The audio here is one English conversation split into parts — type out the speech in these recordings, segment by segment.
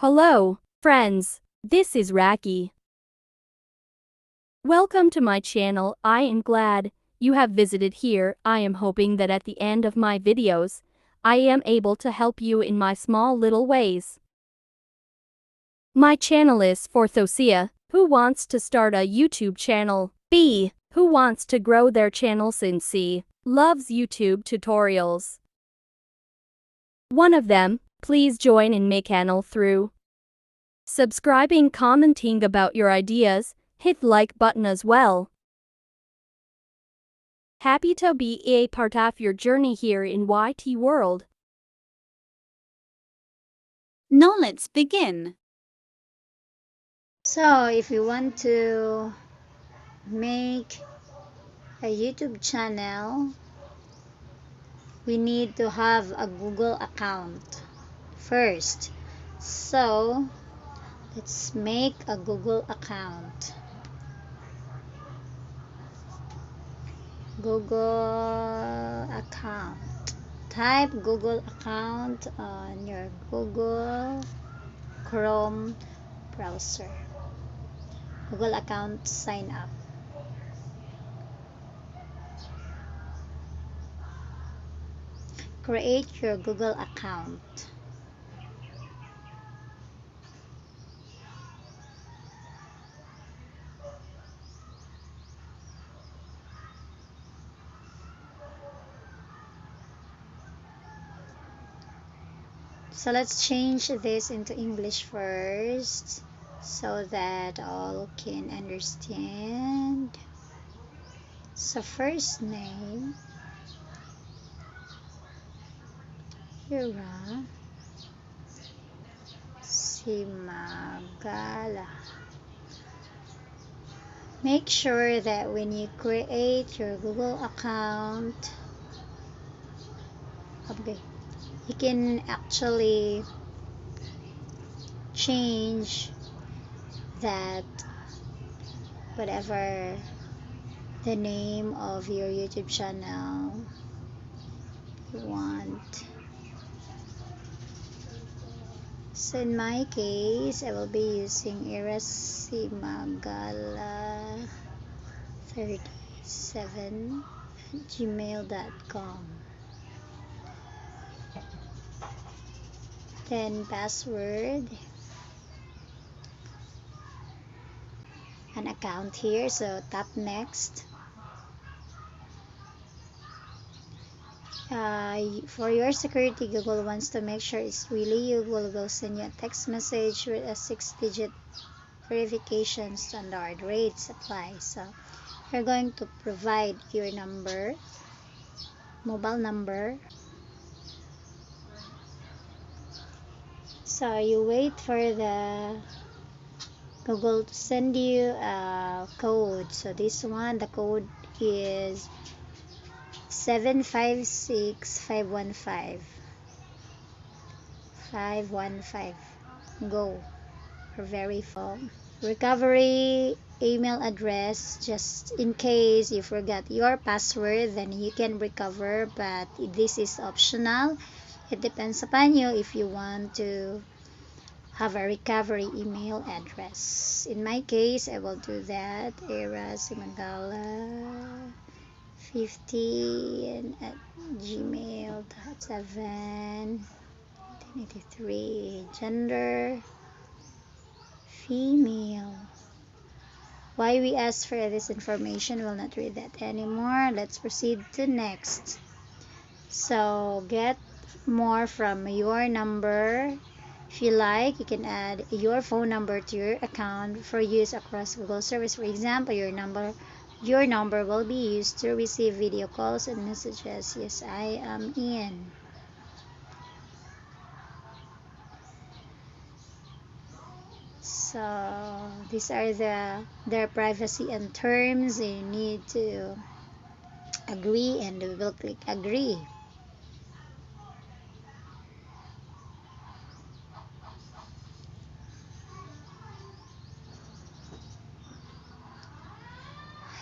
Hello, friends. This is Raki. Welcome to my channel. I am glad you have visited here. I am hoping that at the end of my videos, I am able to help you in my small little ways. My channel is for Thosia, who wants to start a YouTube channel. B, who wants to grow their channel since C, loves YouTube tutorials. One of them, please join in my channel through subscribing, commenting about your ideas, hit like button as well. Happy to be a part of your journey here in YT world. Now let's begin. So if you want to make a YouTube channel, we need to have a Google account first. So let's make a Google account. Google account. Type Google account on your Google Chrome browser. Google account sign up. Create your Google account. So let's change this into English first so that all can understand. So first name, Ira Simagala. Make sure that when you create your Google account, okay, you can actually change that whatever the name of your YouTube channel you want. So in my case, I will be using irasimagala 37 at gmail.com. Then password, an account here, so tap next. For your security, Google wants to make sure it's really you. Google will send you a text message with a 6-digit verification. Standard rates apply. So you're going to provide your number, mobile number. So you wait for the Google to send you a code. So this one, the code is 756515 515. Go or verify. Recovery email address, just in case you forgot your password, then you can recover, but this is optional. It depends upon you if you want to have a recovery email address. In my case, I will do that. irasimagala 50 at gmail.7 1983. Gender female. Why we ask for this information, we'll not read that anymore. Let's proceed to next. So get more from your number. If you like, you can add your phone number to your account for use across Google service. For example, your number will be used to receive video calls and messages. Yes, I am in. So these are their privacy and terms. You need to agree, and we will click agree.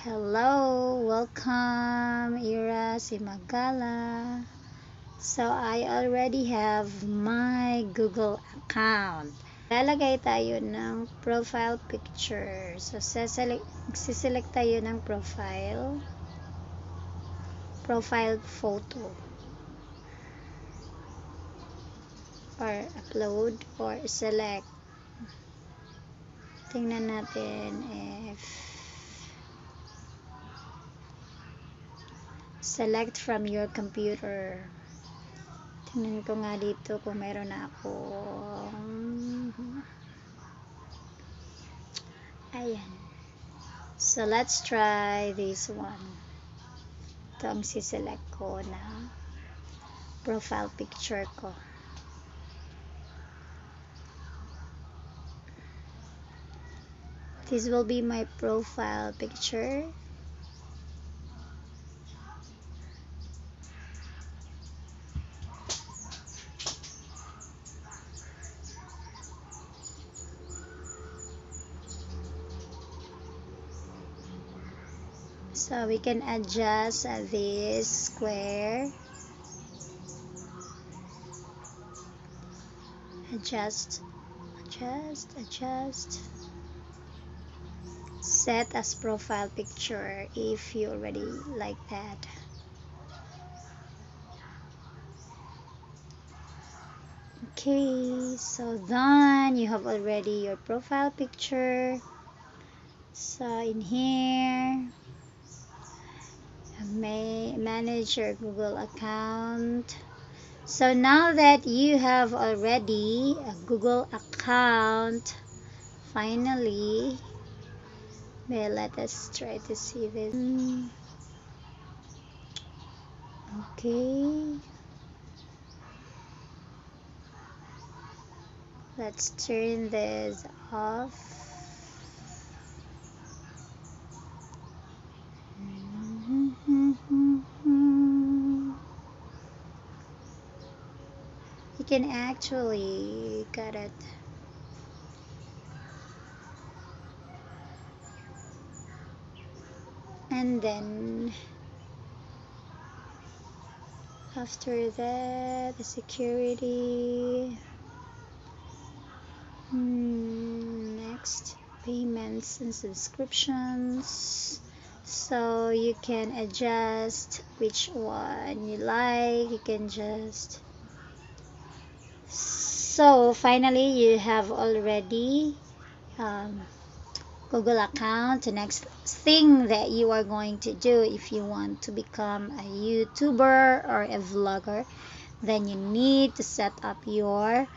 Hello, welcome irasimagala. So I already have my Google account. lalagay tayo ng profile picture. So, select tayo ng profile photo, or upload, or select. Tingnan natin if select from your computer. Tingnan ko nga dito kung meron na ako. Ayan. So, let's try this one. Ito ang siselect ko na profile picture ko. This will be my profile picture. So we can adjust this square. Adjust. Set as profile picture if you already like that. Okay, so done. You have already your profile picture. So in here, manage your Google account. So now that you have already a Google account, finally, let us try to see this. Okay, let's turn this off. You can actually cut it. And then after that, the security. Next, payments and subscriptions. So you can adjust which one you like. You can just. So finally, you have already Google account. The next thing that you are going to do if you want to become a YouTuber or a vlogger, then you need to set up your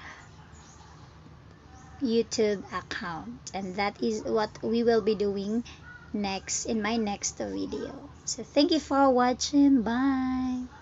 YouTube account, and that is what we will be doing next in my next video. So thank you for watching. Bye.